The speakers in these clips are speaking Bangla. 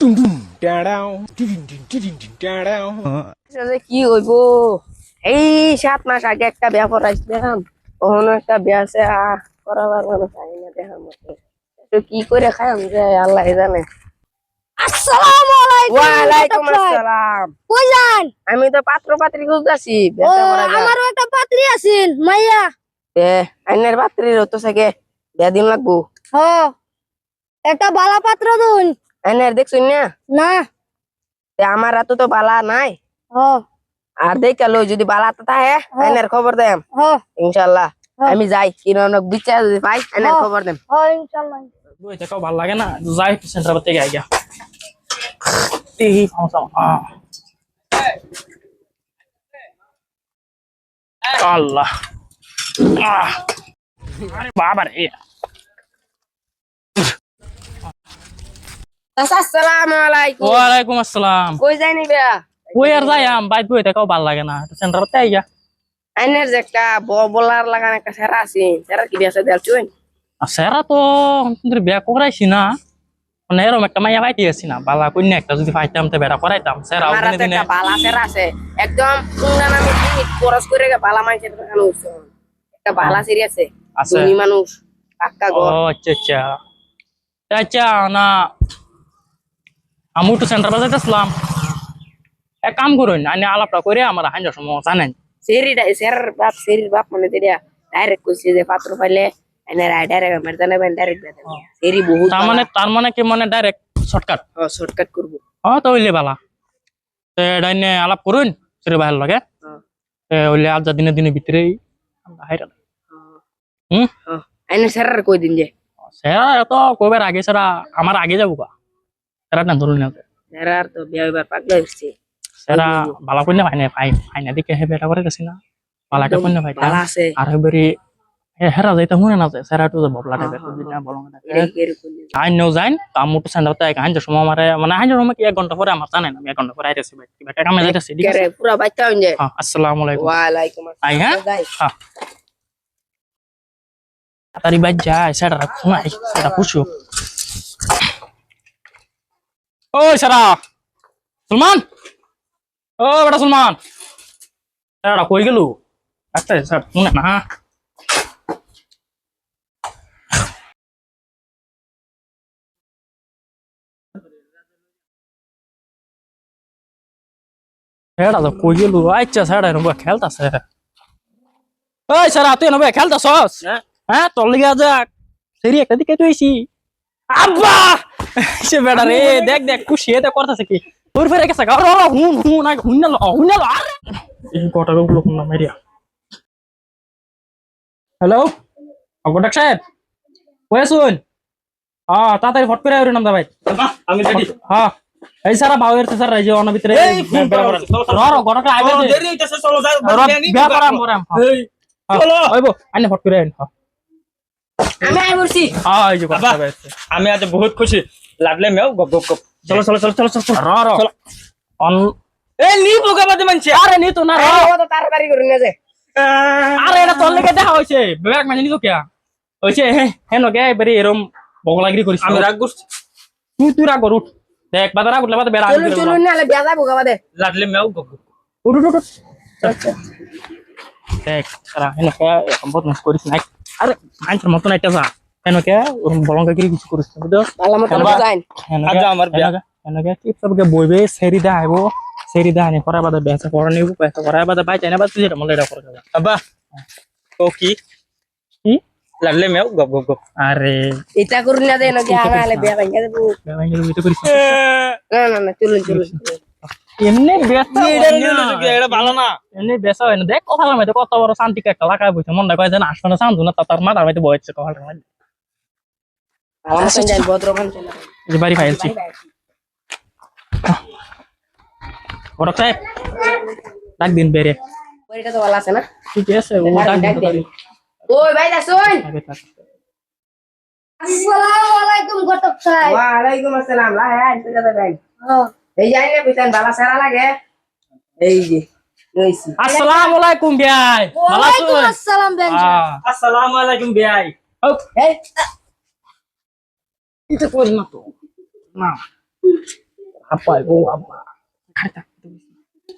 কি হইব এই 7 মাস আগে একটা বিয়া পড়াইছিলাম কখনো একটা বিয়া আছে করাবার মানে চাই না দেখার মতো তো কি করে খাইম যে আল্লাহ জানে। আসসালামু আলাইকুম। ওয়ালাইকুম আসসালাম। কই যান? আমি তো পাত্র পাত্রী খুঁজতাছি ও আমারও একটা পাত্রী আছিল মাইয়া। আইনের পাত্রীর হতো সাকে বিয়া দিন লাগবো। হ একটা বালা পাত্র দুন। আইনের দেখছুন না? না। আমার হাতে তো বালা নাই। হ আর দেখা লই যদি বালা তো তাহে আইনের খবর দেম। হ ইনশাআল্লাহ আমি যাই কিনো অনেক বিচার যদি পাই আইনের খবর দেম। হ ইনশাআল্লাহ। বই থেকে ভালো লাগে না যাই সেন্টার থেকে আইয়া এই সমস্যা আল্লাহ আরে বাবা রে আসসালামু আলাইকুম। ওয়ালাইকুম আসসালাম। কই যাইনি বিয়া? কই আর যাইয়াম বাইর বই থেকে ভালো লাগে না সেন্টার থেকে আইয়া আইনের যে একটা বলার লাগান একটা সেরা আছে সেরা কি বিয়া সাথে আলছুন? সেরা তো বিয়া করাইছি না মানে এরকম একটা মাইয়া পাইতে আছি না বালা কন্যা একটা যদি পাইতাম তো বেড়া করাইতাম সেরা আমার হাতে দিনে একটা বালা সেরা আছে একদম সুন্দর আমি খরচ করে বালা মানুষের দেখানো হচ্ছে একটা বালা সেরি আছে আছে ধনী মানুষ পাক্কা ও ঘর। আচ্ছা আচ্ছা আচ্ছা না আমি একটু সেন্টার বাজাইতে আসলাম এক কাম করুন আনি আলাপটা করে আমার হাইজার সময় জানেন সেরিটা সেরির বাপ মানে তেরিয়া ডাইরেক্ট কইছে যে পাত্র পাইলে এনে ডাইরেক্ট আমার জানাবেন ডাইরেক্ট দেন সেরি বহুত তার মানে কি মানে ডাইরেক্ট শর্টকাট শর্টকাট করব। তো হইলে বালা তে ডাইনে আলাপ করুন সেরে ভালো লাগে হইলে আজ দিনে দিনে ভিতরেই আমরা হাইরা এনে সেরার কই দিন যে সেরা তো কবের আগে সেরা আমার আগে যাবো গা সেরা না ধরুন না সেরার তো বিয়া হইবার পাগলা হইছে সেরা বালা কন্যা ফাইনা দিকে হে বেটা করে গেছি না বালাকে কন্যা ভাই বালা আছে আর হেবেরি হেরা যাইতে মনে না যায় সেরা তো ববলা টাইপের না বলো না আইন নো যাইন কামুটো সেন্টার তে আইন যে সময় আমারে মানে আইন সময় কি 1 ঘন্টা পরে আমার জানেন আমি 1 ঘন্টা পরে আইতেছি ভাই কি বেটা কামে যাইতেছি ঠিক আছে পুরা বাইতা হইন যে। আসসালামু আলাইকুম। ওয়ালাইকুম আই আসসালাম। হ্যাঁ তাড়াতাড়ি বাজ যায় সেটা শোনাই সেটা পুষো ওই সারা সুলমান ও বেটা সুলমান সেটা কই গেল আচ্ছা স্যার শুনে না সেটা তো কই গেল আচ্ছা সেটা নবা খেলতাছে ওই সারা তুই নবা খেলতাছস হ্যাঁ তোর লিগা যা সেরি একটা দিকে তুইছি আব্বা সে বেটা রে দেখ দেখ খুশি এটা করতেছে কি তোর ফেরে গেছে গা হুন না হুন না আরে এই কটাগুলো কোন না মেরিয়া হ্যালো অগডাক সাহেব কই শুন তাড়াতাড়ি ফট করে আইরো নামদা ভাই আমি রেডি এই সারা বাউয়ের তো স্যার রাইজে অন ভিতরে র গড়টা আইবে দে দেরি হইতাছে চলো যাই বিয়া করাম মরাম চলো আইবো আইনে ফট করে আইন আমি আই বলছি এই যে কথা বাইছে আমি আজ বহুত খুশি লাগলে মেও গপ গপ গপ চলো চলো চলো চলো চলো র অন এই নি পোকাবাদে মানছে আরে নি তো না র ও তো তাড়াতাড়ি করুন না যে আরে এটা তোর লেগে দেখা হইছে বেগ মানে নিতো কিয়া হইছে হেন গে বেরি এরম বগলাগিরি করিস আমি রাগ করছি তুই রাগ কর উঠ দেখ বাদা রাগ উঠলে বাদা বেড়া চলুন চলুন না বিয়া যাবো গাবাদে লাগলে মেও গপ গপ উঠ উঠ উঠ দেখ সারা হেন কে সম্পদ নষ্ট করিস নাই আরে আইনর মত নাইটা যা হেন কে বলঙ্গাগিরি কিছু করিস না বুঝছো ভালো মত যাইন আজ আমার বিয়া হেন কে কি সবকে বইবে সেরি দা আইবো সেরি দা আনি পরে বাদা বেচা পরে নিব বেচা পরে বাদা বাই চাইনা বাদ তুই মলে এটা করে যা আব্বা তো কি কি লাগলে মেও গপ গপ গপ আরে এটা করুন না দেন যে আনালে বিয়া ভাঙা দেবো বেবাইঙ্গের ভিতর করিস না না চলুন চলুন এমনি বেচা এটা ভালো না এমনি বেচা হয় না দেখ কথা লাগাইতে কত বড় শান্তি একটা লাগাই বইছে মনটা কয় যেন আসবে না শান্ত না তার মাথার মধ্যে বইছে কথাটা ভালো মত যাইন ভদ্রখান চলে যে বাড়ি ফাইলছি বড় সাহেব ডাক দিন বেরে ওইটা তো ভালো আছে না ঠিক আছে ও ডাক দিন ওই ভাই দাসুন আসসালামু আলাইকুম ঘটক সাহেব। ওয়ালাইকুম আসসালাম লা হ্যাঁ এটা তো ভাই এই যাই না বিতান বালা সারা লাগে এই যে নইছি আসসালামু আলাইকুম ভাই ভালো ওয়ালাইকুম আছেন আসসালাম বেন। আসসালামু আলাইকুম বিয়াই এই এটা করি না তো না আব্বা ও আব্বা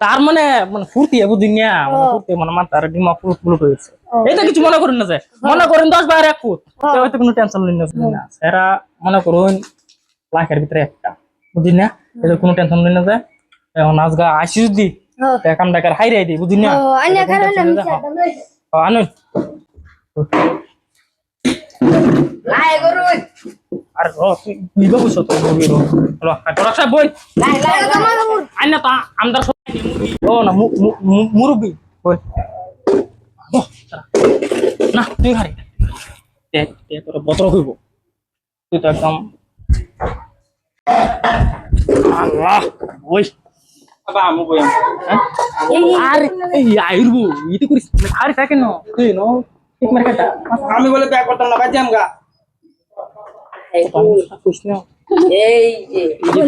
তার মানে মানে ফুর্তি বুঝিন না মানে ফুর্তি মানে মাথার ডিমা ফুল হয়েছে এটা কিছু মনে করেন না যে মনে করেন 10 বার 1 ফুট হয়তো কোনো টেনশন নেই না এরা মনে করুন লাখের ভিতরে একটা বুঝিন না এটা কোনো টেনশন নেই না যে এখন আজগা আসি যদি কাম ডাকার হাইরাই দিই বুঝিন না আইনা কারণ আমি চাটা লই আনুন লাই গরুন আর নিব বুঝছো তো মুরগি লো তোরা সব বই লাই লাই আইনা তা আমদার সবাই মুরগি ও না মুরগি বই না তুই খারি তোর বতর হইব তুই তো একদম আল্লাহ ওই বাবা আমু বই আর এই আইরবো ইতে করিস খারি থাকে না তুই নো ঠিক মার কাটা আমি বলে ব্যাগ করতাম না ভাই জামগা কুছ না এই যে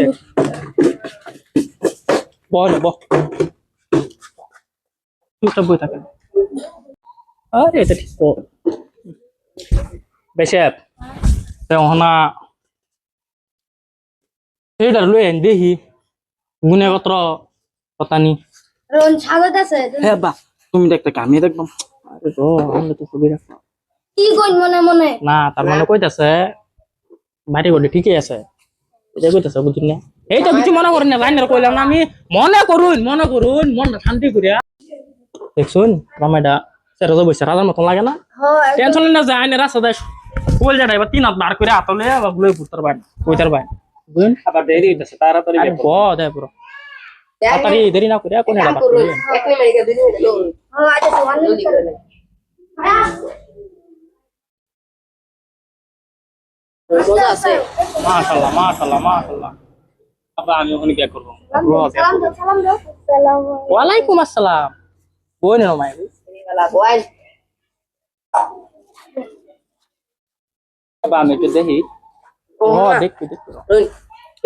বল বল তুই সব বই থাকে আরে এটা ঠিক তো বেশাত তে ওহনা এইডার লই আন দেহি গুণগত কথানি রন ছাগত আছে হ্যাঁ বা তুমি দেখতে আমি দেখলাম আরে তো আমরা তো ছবি রাখলাম কি কইন মনে মনে না তার মানে কইতাছে বাড়ি গড়ে ঠিকই আছে এটা কইতাছে বুঝিন না এইটা কিছু মনে করেন না লাইনের কইলাম না আমি মনে করুন মনটা শান্তি করিয়া দেখছুন রামাইডা সেরা তো বসে রাজার মতন লাগে না হয় টেনশন না যায় না রাস্তা দেশ কোল যাটা এবার 3 হাত বার করে আতলে বা গুলোই পুত্তর বাইন কইতার বাইন বুঝুন আবার দেরি হইতাছে তাড়াতাড়ি আরে ব দে পুরো তাড়াতাড়ি দেরি না করে কোন এটা করুন এক মিনিট দুই মিনিট লোন হ্যাঁ আচ্ছা তো অনেক জলদি করে মজা আছে মাশাআল্লাহ বাবা আমি ওখানে কি করব সালাম দাও সালাম ওয়ালাইকুম আসসালাম বই না মাই वाला বল বাবা আমি একটু দেখি ও দেখতে রুন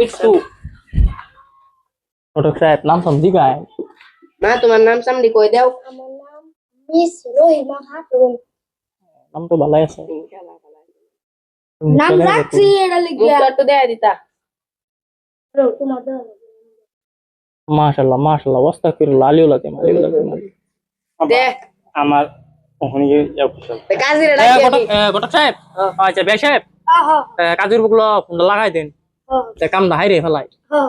একটু ফটো সাহেব নাম সমঝি গায় মা তোমার নাম সামনে কই দাও আমার নাম মিস রহিমা খাতুন নাম তো ভালোই আছে নাম রাখছি এটা লিখিয়া মুখ তো দেয়া দিতা তোমার দাও মাশাআল্লাহ ওয়াস্তাগফিরুল্লাহ আলিউল্লাহ দে আমার ওখানে যাও তে কাজিরে এ ডাকি গটক সাহেব আচ্ছা বে সাহেব আহা কাজুর বুকলো ফোন লাগাই দেন তে কাম না হাইরে ফেলাই হ্যাঁ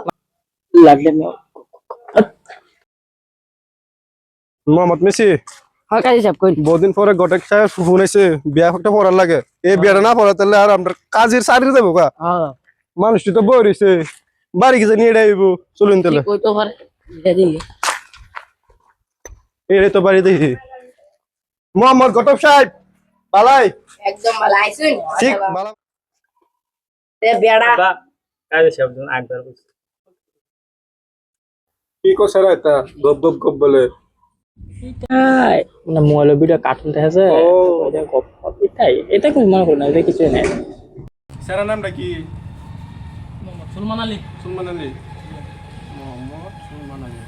লাগলে না মোহাম্মদ মেসি হ্যাঁ কাজি সাহেব কই বহুদিন পরে গটেক সাহেব ফোন আইছে বিয়া একটা পড়ার লাগে এই বিয়াটা না পড়া তাহলে আর আমরা কাজের সারি যাবো কা হ্যাঁ মানুষটি তো বই রয়েছে বাড়ি গেছে নিয়ে আইব চলুন তাহলে কই তো পারে দেদিন এই তো বাড়ি দেখি মোহাম্মদ গটক সাহেব পালাই একদম ভালো আইছুন ঠিক ভালো তে বেড়া বাবা কাজে শব্দ একবার বলছি কি করছে রে এটা গপ গপ গপ বলে মানে মোবাইলের ভিডিও কার্টুন দেখাছে ও। এটা কিছু মনে করি না এটা কিছু নেই স্যার নামটা কি সুলমান আলী সুলমান আলী মোহাম্মদ সুলমান আলী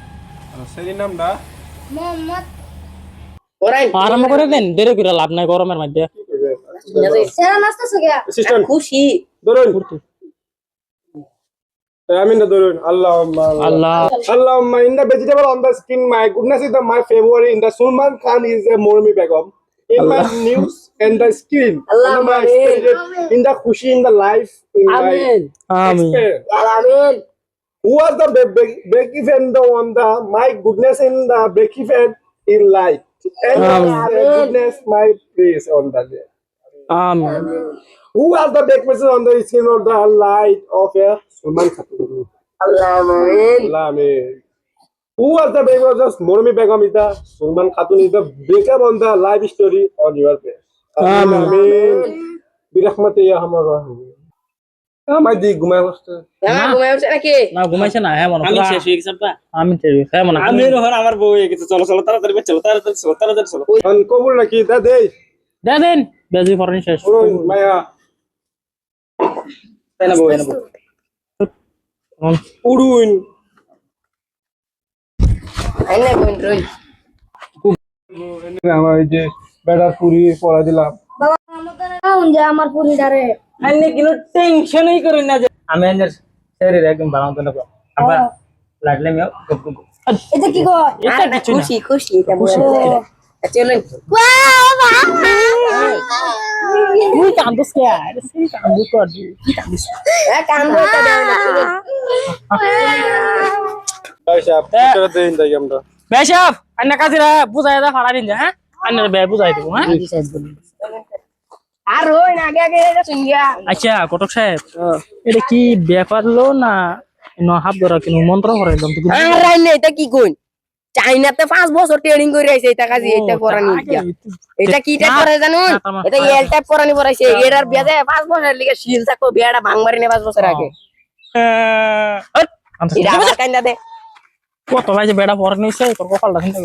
আর স্যারের নামটা মোহাম্মদ ওরাই আরম্ভ করে দেন দেরি করে লাভ নাই গরমের মধ্যে সেরা নাস্তা গয়া অ্যাসিস্ট্যান্ট খুশি ধরুন আমিন ধরুন আল্লাহ আল্লাহ Allahumma, in the vegetable on the skin, my goodness is my favorite. In the Sulman Khan is a Mormi Begum. In my news and the skin. Allahumma In the Khushi in the life. In Amin my Amin experience. Amin Who was the break even on the my goodness in the break even in life. And goodness my praise on the day. Amin Who was the break on the skin of the light of a Sulman Khan? Amin Amen. Who was the baby of the Mormi Begum is the Sulman Khatun is the breakup on the life story on your page. Amen. Birahmati ya hamar rahim. My di gumai hoste. না ঘুমায় উঠছে নাকি না ঘুমাইছে না হ্যাঁ মনে আমি শেষ হয়ে গেছে বাবা আমি হ্যাঁ মনে আমি যখন আমার বউ হয়ে গেছে চলো চলো তাড়াতাড়ি চলো An kobul naki da dey. দেন বেজি ফরেন শেষ Oro maya তাই না বউ এনে বউ uruin. আইনে কোন রুন আমার এই যে বেড়ার পুরি পড়া দিলাম। বাবা আমাদের নাও যে আমার পুরি ডারে আইনে কোনো টেনশনই করি না যে আমি এনে শরীর একদম ভালো মতো না আব্বা লাগলে মেও গপ গপ গপ। এটা কি গো এটা না, কিছু না খুশি খুশি এটা খুশি। চলেন তুই কান্দস কে আরে সেই কান্দু কর কি কান্দিস কান্দো এটা দেও না চলেন। ভাই সাহেব পিছনে দেন যাই আমরা বেশাব আন্না কাজিরা বুঝাই দা ফাড়া দিন যা হ্যাঁ আন্নার বে বুঝাই দেব হ্যাঁ আর হই না আগে আগে এটা শুন গিয়া আচ্ছা কটক সাহেব এটা কি ব্যাপার লো না হাত ধরা কিনু মন্ত্র করাইলাম তো আর রাই না এটা কি কইন চাইনাতে 5 বছর ট্রেনিং করে আইছে এটা কাজে এটা করানি দিয়া এটা কি টাইপ করে জানুন এটা এল টাইপ করানি পড়াইছে এরার বিয়াতে 5 বছর লিগে শিল থাকো বিয়াটা ভাঙমারি নে 5 বছর আগে এটা আবার কান্দা দে কত ভাই যে বেড়া পরে নিছে তোর কপালটা কিন্তু